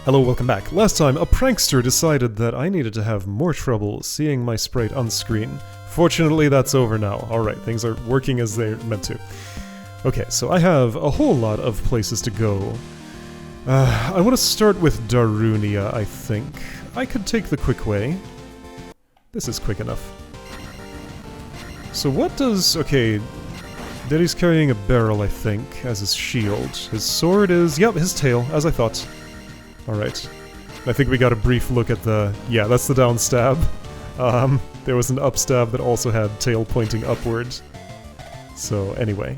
Hello, welcome back. Last time, a prankster decided that I needed to have more trouble seeing my sprite on screen. Fortunately, that's over now. Alright, things are working as they're meant to. Okay, so I have a whole lot of places to go. I want to start with Darunia, I think. I could take the quick way. This is quick enough. So what does... okay, Daddy's carrying a barrel, I think, as his shield. His sword is... yep, his tail, as I thought. Alright. I think we got a brief look at the... yeah, that's the down stab. There was an up stab that also had tail pointing upward. So, anyway.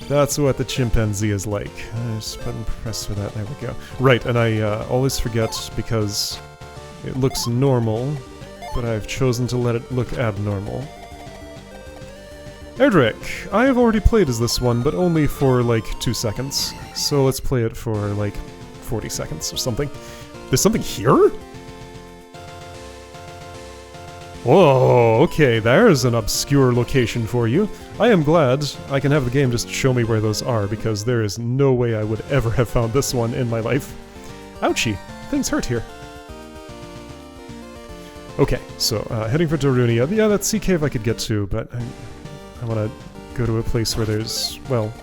That's what the chimpanzee is like. Just button press for that, there we go. Right, and I always forget because it looks normal, but I've chosen to let it look abnormal. Erdrick! I have already played as this one, but only for like 2 seconds. So let's play it for like 40 seconds or something. There's something here? Whoa, okay, there's an obscure location for you. I am glad I can have the game just show me where those are, because there is no way I would ever have found this one in my life. Ouchie, things hurt here. Okay, so heading for Darunia. Yeah, that sea cave I could get to, but I want to go to a place where there's, well,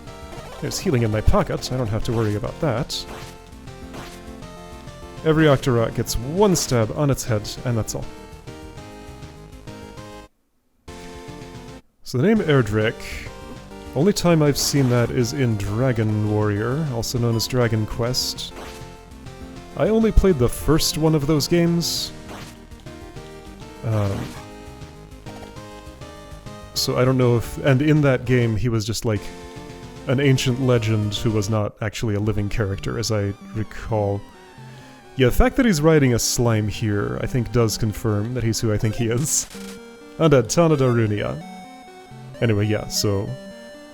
there's healing in my pocket. I don't have to worry about that. Every Octorok gets one stab on its head, and that's all. So the name Erdrick, only time I've seen that is in Dragon Warrior, also known as Dragon Quest. I only played the first one of those games. So I don't know if... and in that game he was just like an ancient legend who was not actually a living character, as I recall. Yeah, the fact that he's riding a slime here, I think does confirm that he's who I think he is. Undead Tana Darunia. Anyway, yeah, so...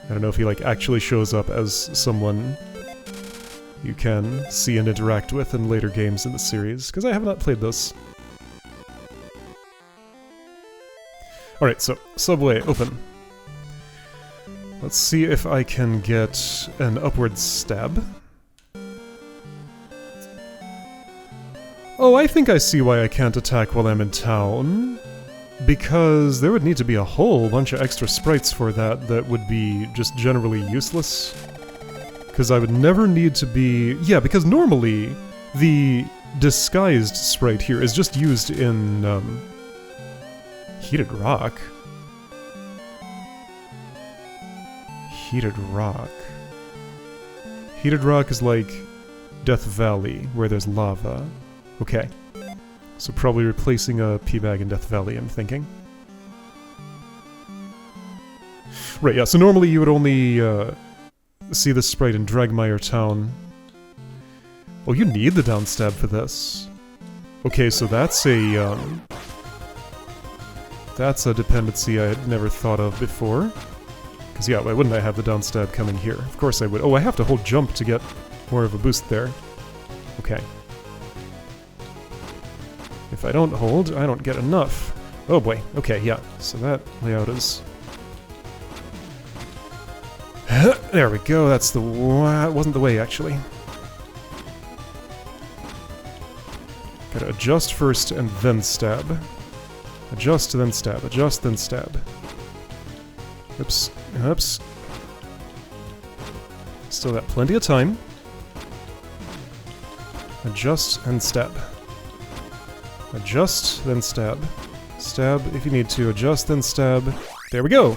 I don't know if he, like, actually shows up as someone you can see and interact with in later games in the series, because I have not played those. Alright, so, subway, open. Let's see if I can get an upward stab. Oh, I think I see why I can't attack while I'm in town. Because there would need to be a whole bunch of extra sprites for that that would be just generally useless. Because I would never need to be... yeah, because normally the disguised sprite here is just used in, Heated Rock? Heated Rock... Heated Rock is like Death Valley, where there's lava. Okay. So probably replacing a P-Bag in Death Valley, I'm thinking. Right, yeah, so normally you would only see this sprite in Dragmire Town. Oh, you need the down stab for this. Okay, so that's a dependency I had never thought of before. Because yeah, why wouldn't I have the down stab coming here? Of course I would. Oh, I have to hold jump to get more of a boost there. Okay. If I don't hold, I don't get enough. Oh boy, okay, yeah. So that layout is... there we go, that's the... wasn't the way, actually. Gotta adjust first and then stab. Adjust, then stab. Adjust, then stab. Oops. Oops. Still got plenty of time. Adjust and stab. Adjust, then stab. Stab if you need to. Adjust, then stab. There we go!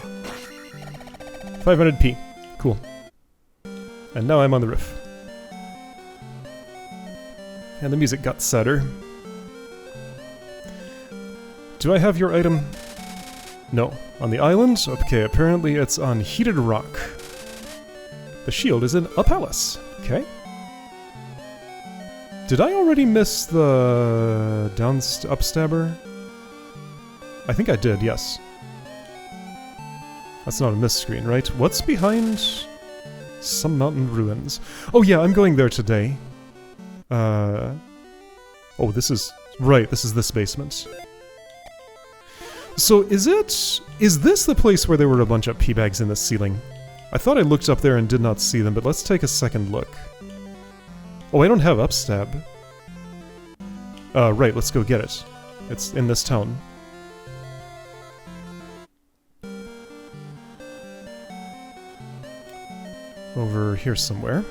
500p. Cool. And now I'm on the roof. And the music got sadder. Do I have your item? No. On the island? Okay, apparently it's on Heated Rock. The shield is in a palace. Okay. Did I already miss the upstabber? I think I did, yes. That's not a miss screen, right? What's behind some mountain ruins? Oh yeah, I'm going there today. Oh, this is... right, this is this basement. So is this the place where there were a bunch of P-bags in the ceiling? I thought I looked up there and did not see them, but let's take a second look. Oh, I don't have upstab. Right, let's go get it. It's in this town. Over here somewhere.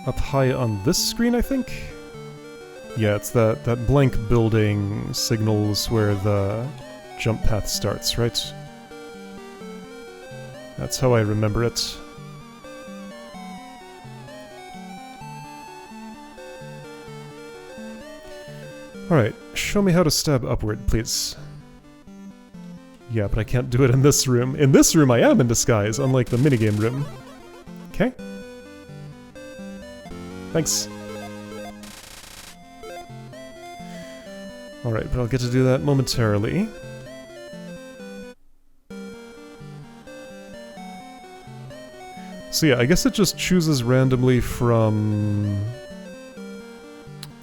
Up high on this screen, I think? Yeah, it's that blank building signals where the jump path starts, right? That's how I remember it. Alright, show me how to stab upward, please. Yeah, but I can't do it in this room. In this room I am in disguise, unlike the minigame room. Okay. Thanks. Alright, but I'll get to do that momentarily. So yeah, I guess it just chooses randomly from...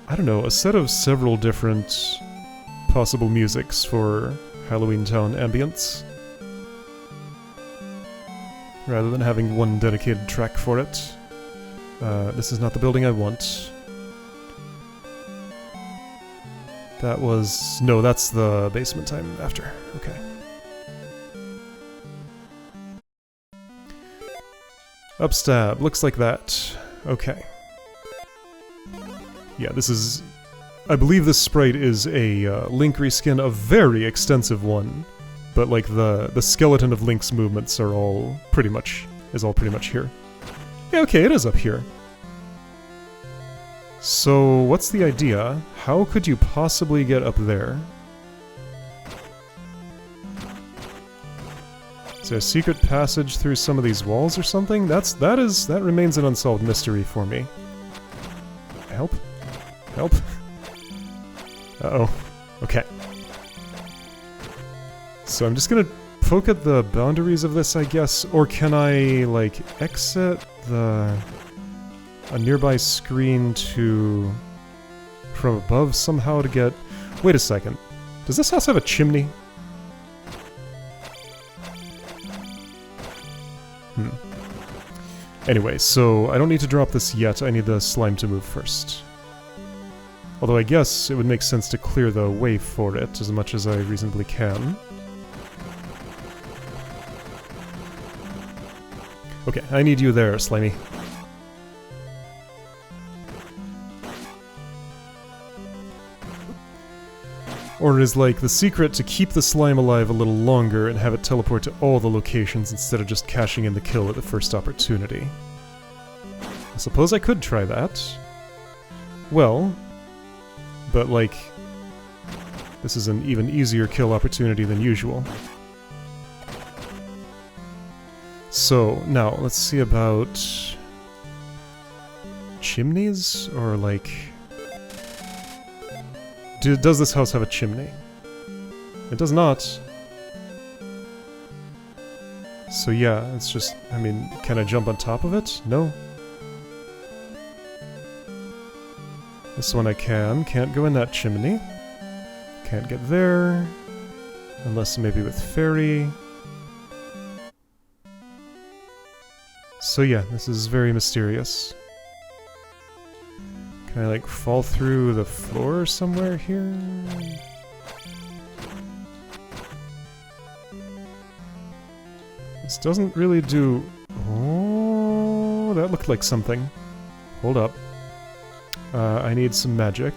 I don't know, a set of several different possible musics for Halloween Town ambience. Rather than having one dedicated track for it. This is not the building I want. That was... no, that's the basement I'm after. Okay. Upstab, looks like that. Okay. Yeah, this is... I believe this sprite is a Link reskin, a very extensive one. But like the skeleton of Link's movements are all pretty much... is all pretty much here. Yeah, okay, it is up here. So, what's the idea? How could you possibly get up there? Is there a secret passage through some of these walls or something? That remains an unsolved mystery for me. Help? Help? Uh-oh. Okay. So I'm just gonna poke at the boundaries of this, I guess, or can I, like, exit a nearby screen to... from above somehow to get... Wait a second. Does this house have a chimney? Anyway, so I don't need to drop this yet, I need the slime to move first. Although I guess it would make sense to clear the way for it as much as I reasonably can. Okay, I need you there, Slimy. Or is like the secret to keep the slime alive a little longer and have it teleport to all the locations instead of just cashing in the kill at the first opportunity. I suppose I could try that. Well, but like, this is an even easier kill opportunity than usual. So, now, let's see about... chimneys? Or like... does this house have a chimney? It does not. So yeah, it's just... I mean, can I jump on top of it? No. This one I can. Can't go in that chimney. Can't get there. Unless maybe with fairy. So yeah, this is very mysterious. Can I, like, fall through the floor somewhere here? This doesn't really do... Oh, that looked like something. Hold up. I need some magic.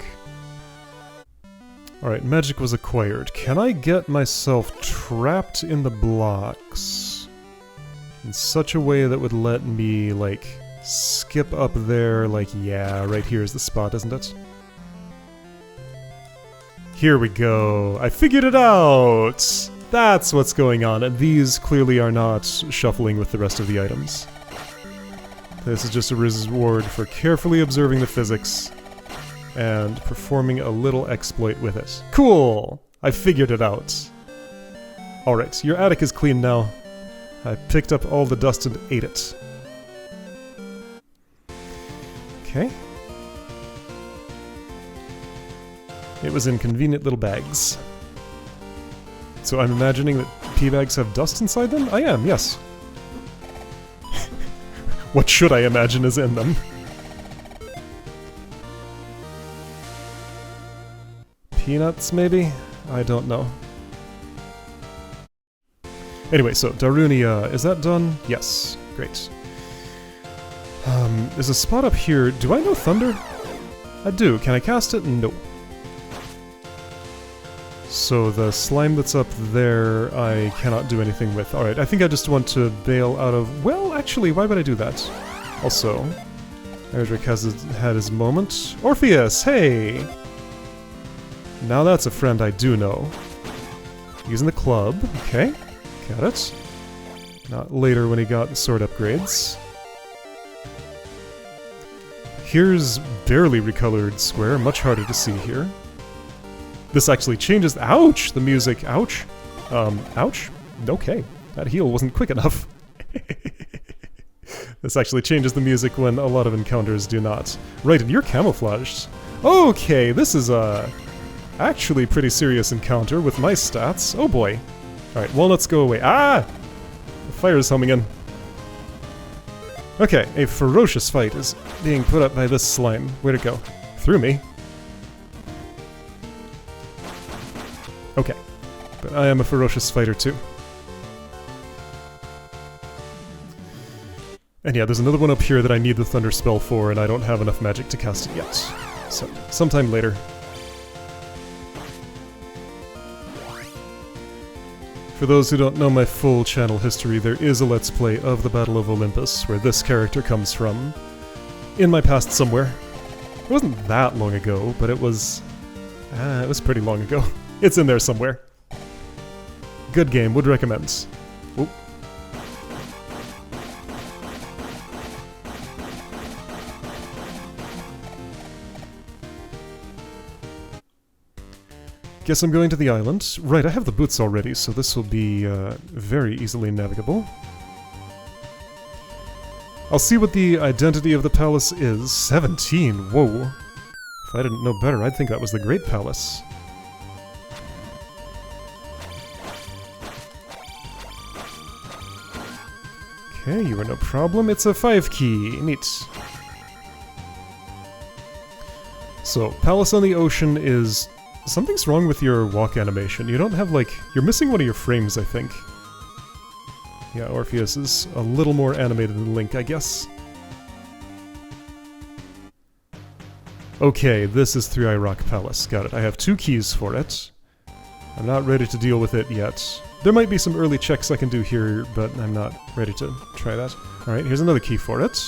Alright, magic was acquired. Can I get myself trapped in the blocks in such a way that would let me, like... skip up there, like, yeah, right here is the spot, isn't it? Here we go! I figured it out! That's what's going on, and these clearly are not shuffling with the rest of the items. This is just a reward for carefully observing the physics and performing a little exploit with it. Cool! I figured it out. Alright, your attic is clean now. I picked up all the dust and ate it. Okay. It was in convenient little bags. So I'm imagining that pea bags have dust inside them? I am, yes. What should I imagine is in them? Peanuts, maybe? I don't know. Anyway, so Darunia, is that done? Yes, great. There's a spot up here. Do I know Thunder? I do. Can I cast it? No. So the slime that's up there, I cannot do anything with. Alright, I think I just want to bail out of... Well, actually, why would I do that? Also, Erdrick has had his moment. Orpheus, hey! Now that's a friend I do know. Using the club, okay. Got it. Not later when he got sword upgrades. Here's barely recolored square, much harder to see here. This actually changes... Ouch! The music... Ouch! Ouch? Okay. That heal wasn't quick enough. This actually changes the music when a lot of encounters do not. Right, and you're camouflaged. Okay, this is a... actually pretty serious encounter with my stats. Oh boy. Alright, walnuts go away. Ah! The fire is homing in. Okay, a ferocious fight is being put up by this slime. Where'd it go? Through me. Okay. But I am a ferocious fighter too. And yeah, there's another one up here that I need the Thunder spell for, and I don't have enough magic to cast it yet. So, sometime later. For those who don't know my full channel history, there is a Let's Play of the Battle of Olympus, where this character comes from. In my past somewhere. It wasn't that long ago, but it was pretty long ago. It's in there somewhere. Good game, would recommend. Oop. Guess I'm going to the island. Right, I have the boots already, so this will be very easily navigable. I'll see what the identity of the palace is. 17, whoa. If I didn't know better, I'd think that was the Great Palace. Okay, you are no problem. It's a 5 key. Neat. So, Palace on the Ocean is... Something's wrong with your walk animation. You don't have, like... You're missing one of your frames, I think. Yeah, Orpheus is a little more animated than Link, I guess. Okay, this is Three Eye Rock Palace. Got it. I have 2 keys for it. I'm not ready to deal with it yet. There might be some early checks I can do here, but I'm not ready to try that. Alright, here's another key for it.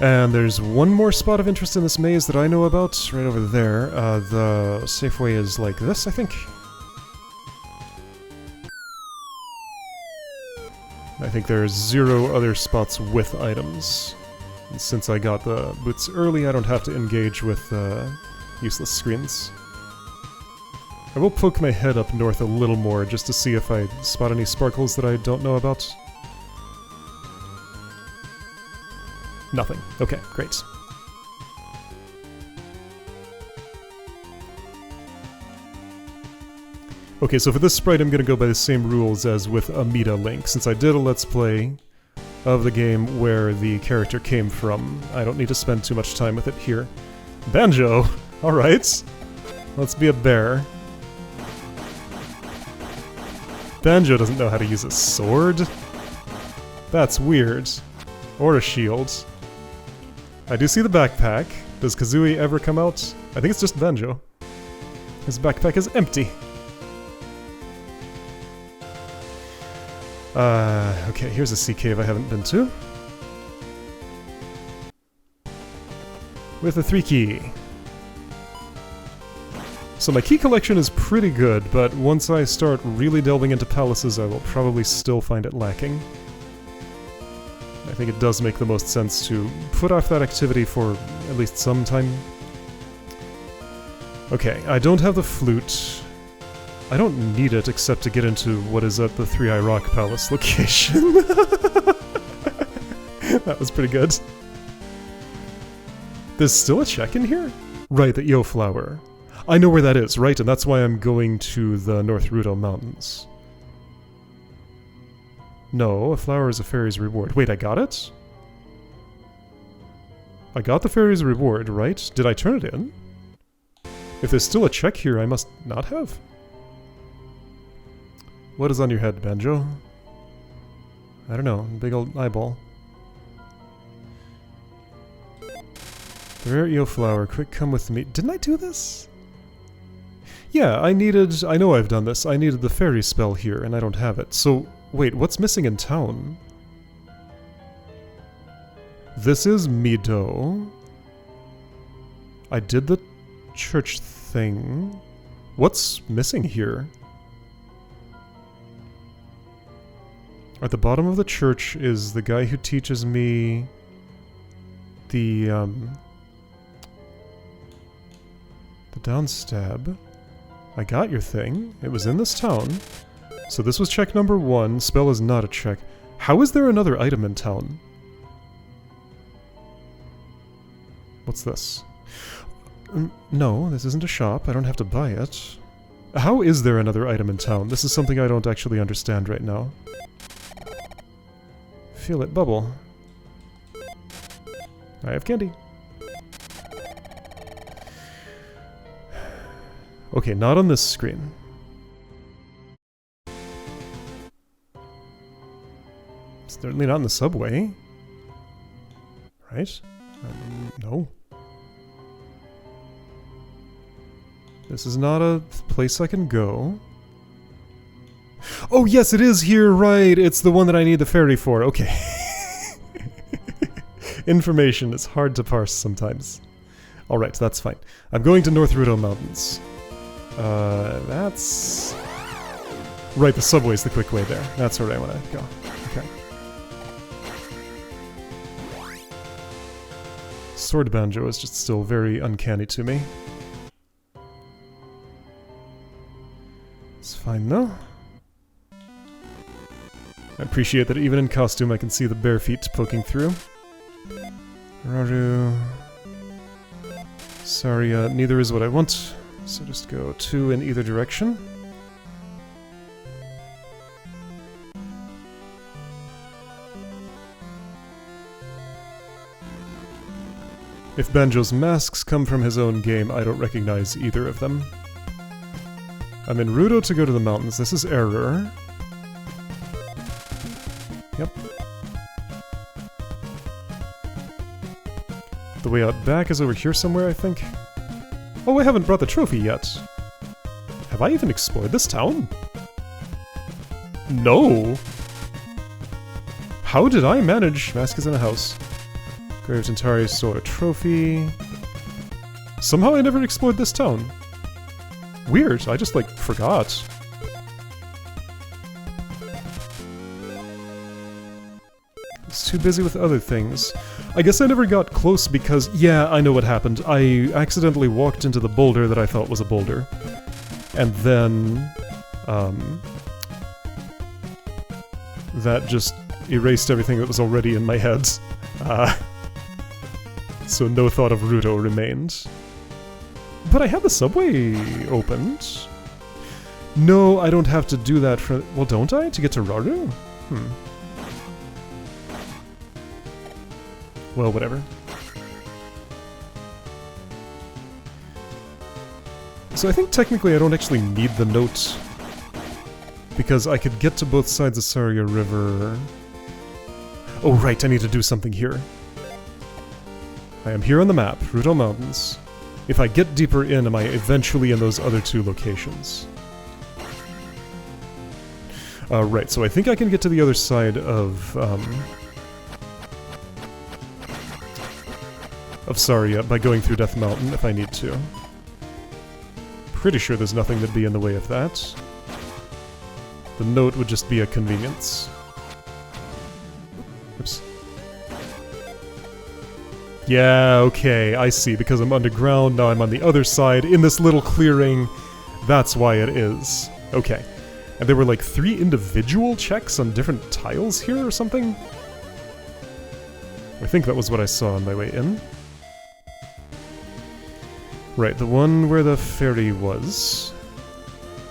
And there's one more spot of interest in this maze that I know about, right over there. The safe way is like this, I think. I think there's 0 other spots with items. And since I got the boots early, I don't have to engage with useless screens. I will poke my head up north a little more just to see if I spot any sparkles that I don't know about. Nothing. Okay, great. Okay, so for this sprite I'm gonna go by the same rules as with Amida Link. Since I did a Let's Play of the game where the character came from, I don't need to spend too much time with it here. Banjo! Alright. Let's be a bear. Banjo doesn't know how to use a sword? That's weird. Or a shield. I do see the backpack. Does Kazooie ever come out? I think it's just Banjo. His backpack is empty. Okay, here's a sea cave I haven't been to. With a 3 key. So my key collection is pretty good, but once I start really delving into palaces, I will probably still find it lacking. I think it does make the most sense to put off that activity for at least some time. Okay, I don't have the flute. I don't need it except to get into what is at the Three Eye Rock Palace location. That was pretty good. There's still a check in here? Right, the Eo Flower. I know where that is, right? And that's why I'm going to the North Ruto Mountains. No, a flower is a fairy's reward. Wait, I got it? I got the fairy's reward, right? Did I turn it in? If there's still a check here, I must not have. What is on your head, Banjo? I don't know. Big old eyeball. The rare eel flower. Quick, come with me. Didn't I do this? Yeah, I know I've done this. I needed the fairy spell here, and I don't have it. So, wait, what's missing in town? This is Mido. I did the church thing. What's missing here? At the bottom of the church is the guy who teaches me the downstab. I got your thing. It was in this town. So this was check number 1. Spell is not a check. How is there another item in town? What's this? No, this isn't a shop. I don't have to buy it. How is there another item in town? This is something I don't actually understand right now. Feel it bubble. I have candy. Okay, not on this screen. Certainly not in the subway. Right? No. This is not a place I can go. Oh yes, it is here, right! It's the one that I need the fairy for, okay. Information is hard to parse sometimes. Alright, that's fine. I'm going to North Rudo Mountains. That's... Right, the subway's the quick way there. That's where I want to go. Okay. Sword Banjo is just still very uncanny to me. It's fine though. I appreciate that even in costume I can see the bare feet poking through. Raru... ZALiA, neither is what I want, so just go 2 in either direction. If Banjo's masks come from his own game, I don't recognize either of them. I'm in Rudo to go to the mountains. This is error. Yep. The way out back is over here somewhere, I think. Oh, I haven't brought the trophy yet. Have I even explored this town? No! How did I manage? Mask is in a house. Grave Tentari stole a trophy. Somehow I never explored this town. Weird, I just, like, forgot. I was too busy with other things. I guess I never got close because, yeah, I know what happened. I accidentally walked into the boulder that I thought was a boulder. And then, that just erased everything that was already in my head. So no thought of Rudo remained. But I had the subway opened. No, I don't have to do that for... Well, don't I? To get to Raru? Well, whatever. So I think technically I don't actually need the note. Because I could get to both sides of ZALiA River... Oh right, I need to do something here. I am here on the map, Rudo Mountains. If I get deeper in, am I eventually in those other 2 locations? Right, so I think I can get to the other side of ZALiA by going through Death Mountain if I need to. Pretty sure there's nothing that'd be in the way of that. The note would just be a convenience. Oops. Yeah, okay, I see. Because I'm underground, now I'm on the other side, in this little clearing. That's why it is. Okay. And there were like 3 individual checks on different tiles here or something? I think that was what I saw on my way in. Right, the one where the fairy was.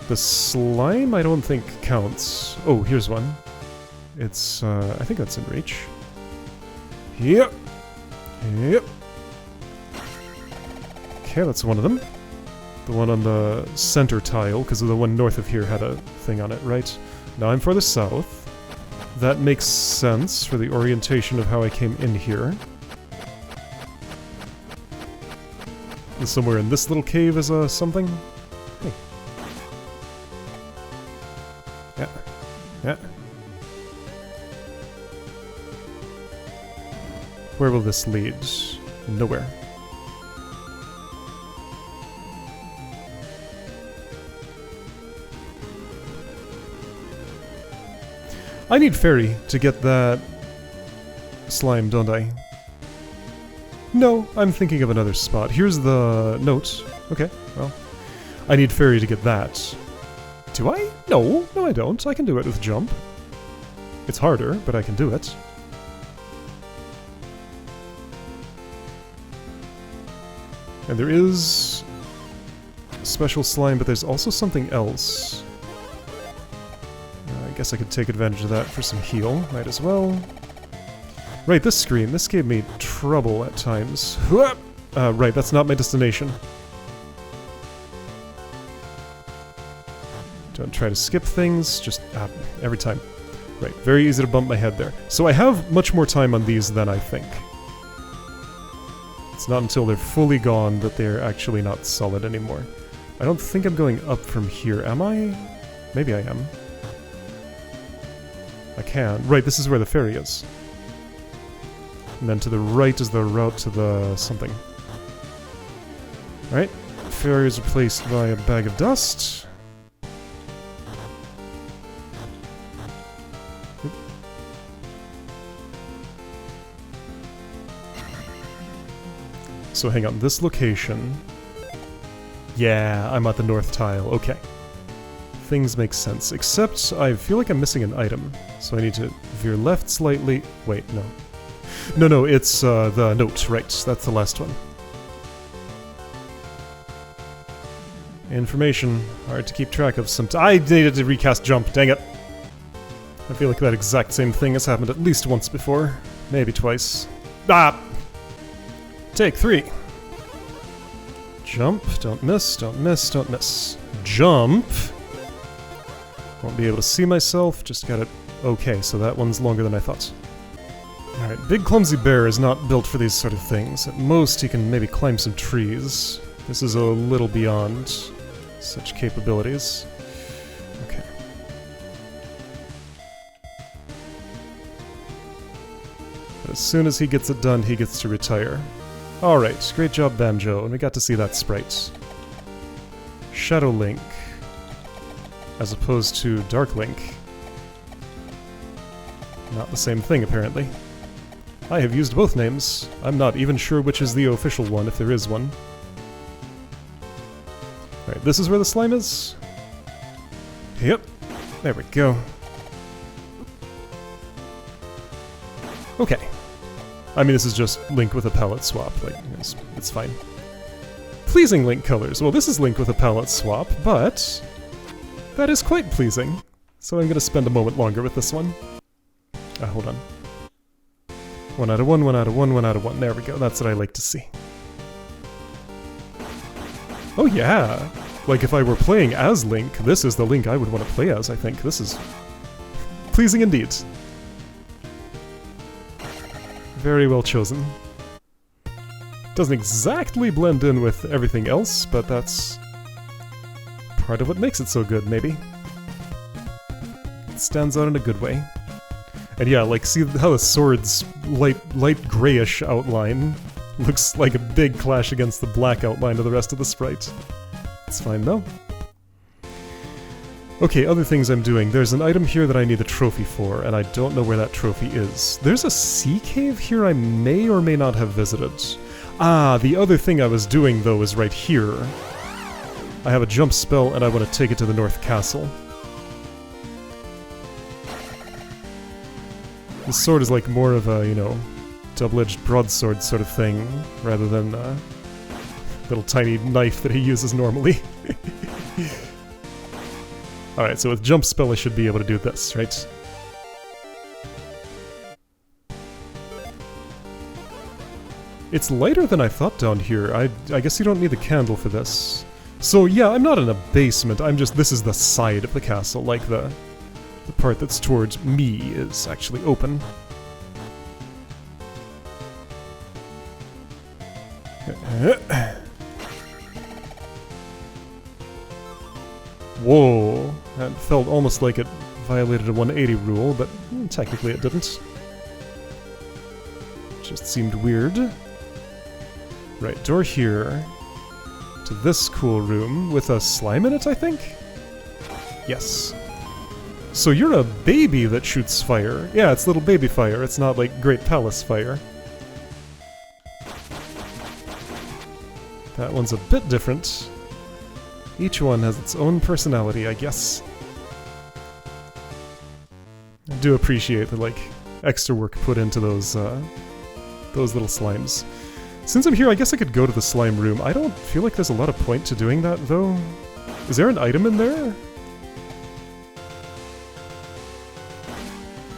The slime I don't think counts. Oh, here's one. It's, I think that's in reach. Yep. Yep. Okay, that's one of them. The one on the center tile, because the one north of here had a thing on it, right? Now I'm further south. That makes sense for the orientation of how I came in here. Somewhere in this little cave is something. Hey. Yeah. Yeah. Where will this lead? Nowhere. I need fairy to get that slime, don't I? No, I'm thinking of another spot. Here's the note. Okay, well. I need fairy to get that. Do I? No, no I don't. I can do it with jump. It's harder, but I can do it. And there is a special slime, but there's also something else. I guess I could take advantage of that for some heal. Might as well. Right, this screen. This gave me trouble at times. Right, that's not my destination. Don't try to skip things, just every time. Right, very easy to bump my head there. So I have much more time on these than I think. It's not until they're fully gone that they're actually not solid anymore. I don't think I'm going up from here, am I? Maybe I am. I can. Right, this is where the ferry is. And then to the right is the route to the something. Right, ferry is replaced by a bag of dust. Oop. So hang on, this location... Yeah, I'm at the north tile, okay. Things make sense, except I feel like I'm missing an item. So I need to veer left slightly. Wait, no. No, it's the note, right. That's the last one. Information. Hard to keep track of I needed to recast jump, dang it. I feel like that exact same thing has happened at least once before. Maybe twice. Ah! Take 3. Jump. Don't miss, don't miss, don't miss. Jump. Won't be able to see myself, just got it. Okay, so that one's longer than I thought. Alright, Big Clumsy Bear is not built for these sort of things. At most, he can maybe climb some trees. This is a little beyond such capabilities. Okay. But as soon as he gets it done, he gets to retire. Alright, great job, Banjo, and we got to see that sprite. Shadow Link. As opposed to Dark Link. Not the same thing, apparently. I have used both names. I'm not even sure which is the official one, if there is one. Alright, this is where the slime is? Yep. There we go. Okay. I mean, this is just Link with a palette swap. Like, it's fine. Pleasing Link colors. Well, this is Link with a palette swap, but... that is quite pleasing. So I'm gonna spend a moment longer with this one. Hold on. 1 out of 1, 1 out of 1, 1 out of 1. There we go, that's what I like to see. Oh yeah! Like if I were playing as Link, this is the Link I would want to play as, I think. This is pleasing indeed. Very well chosen. Doesn't exactly blend in with everything else, but that's part of what makes it so good, maybe. It stands out in a good way. And yeah, like, see how the sword's light grayish outline looks like a big clash against the black outline of the rest of the sprite. It's fine, though. Okay, other things I'm doing. There's an item here that I need a trophy for, and I don't know where that trophy is. There's a sea cave here I may or may not have visited. Ah, the other thing I was doing, though, is right here. I have a jump spell, and I want to take it to the North Castle. This sword is like more of a, you know, double-edged broadsword sort of thing, rather than a little tiny knife that he uses normally. Alright, so with jump spell I should be able to do this, right? It's lighter than I thought down here. I guess you don't need the candle for this. So yeah, I'm not in a basement, I'm just, this is the side of the castle, like the part that's towards me is actually open. Whoa, that felt almost like it violated a 180 rule, but technically it didn't. Just seemed weird. Right, door here to this cool room with a slime in it, I think? Yes. So you're a baby that shoots fire. Yeah, it's little baby fire. It's not like Great Palace fire. That one's a bit different. Each one has its own personality, I guess. I do appreciate the, like, extra work put into those little slimes. Since I'm here, I guess I could go to the slime room. I don't feel like there's a lot of point to doing that, though. Is there an item in there?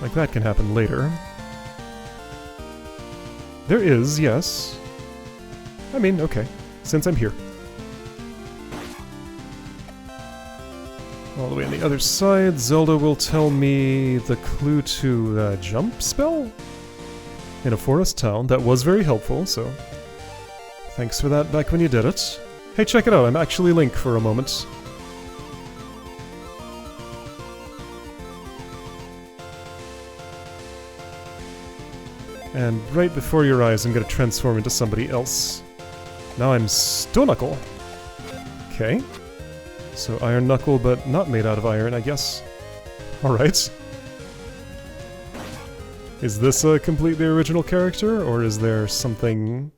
Like, that can happen later. There is, yes. I mean, okay. Since I'm here. All the way on the other side, Zelda will tell me the clue to the jump spell? In a forest town. That was very helpful, so... thanks for that back when you did it. Hey, check it out, I'm actually Link for a moment. And right before your eyes, I'm gonna transform into somebody else. Now I'm Stone Knuckle. Okay. So Iron Knuckle, but not made out of iron, I guess. Alright. Is this a completely original character, or is there something...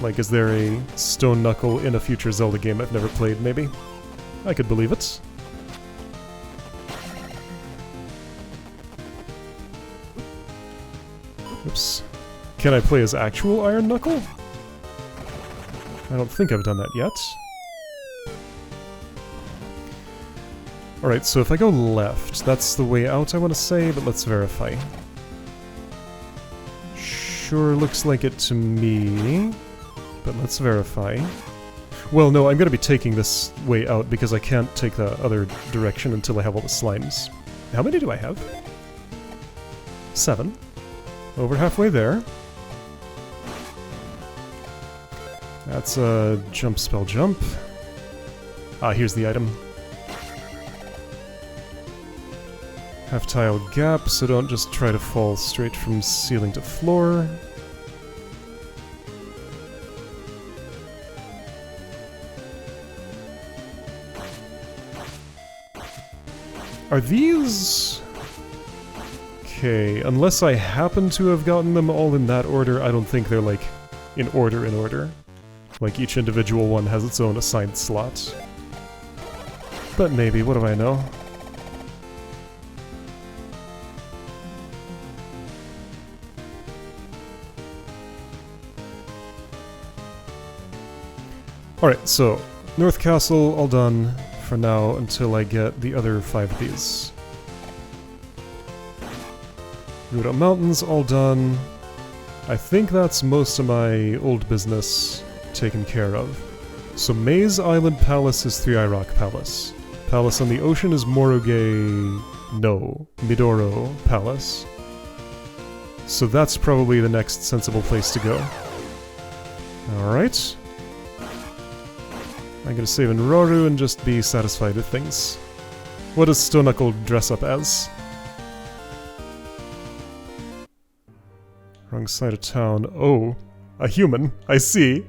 like, is there a Stone Knuckle in a future Zelda game I've never played, maybe? I could believe it. Oops. Can I play as actual Iron Knuckle? I don't think I've done that yet. Alright, so if I go left, that's the way out I want to say, but let's verify. Sure looks like it to me, but let's verify. Well, no, I'm going to be taking this way out because I can't take the other direction until I have all the slimes. How many do I have? 7. Over halfway there. That's a jump spell jump. Ah, here's the item. Half-tile gap, so don't just try to fall straight from ceiling to floor. Are these... okay, unless I happen to have gotten them all in that order, I don't think they're, like, in order. Like, each individual one has its own assigned slot. But maybe, what do I know? Alright, so, North Castle, all done for now until I get the other 5 of these. Rudo Mountains, all done. I think that's most of my old business taken care of. So Maze Island Palace is 3 Rock Palace. Palace on the Ocean is Midoro Palace. So that's probably the next sensible place to go. Alright. I'm gonna save in Roru and just be satisfied with things. What does Stone Knuckle dress up as? Wrong side of town. Oh, a human. I see.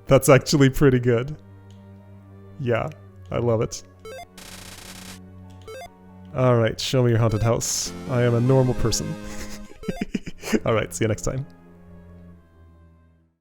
That's actually pretty good. Yeah, I love it. Alright, show me your haunted house. I am a normal person. Alright, see you next time.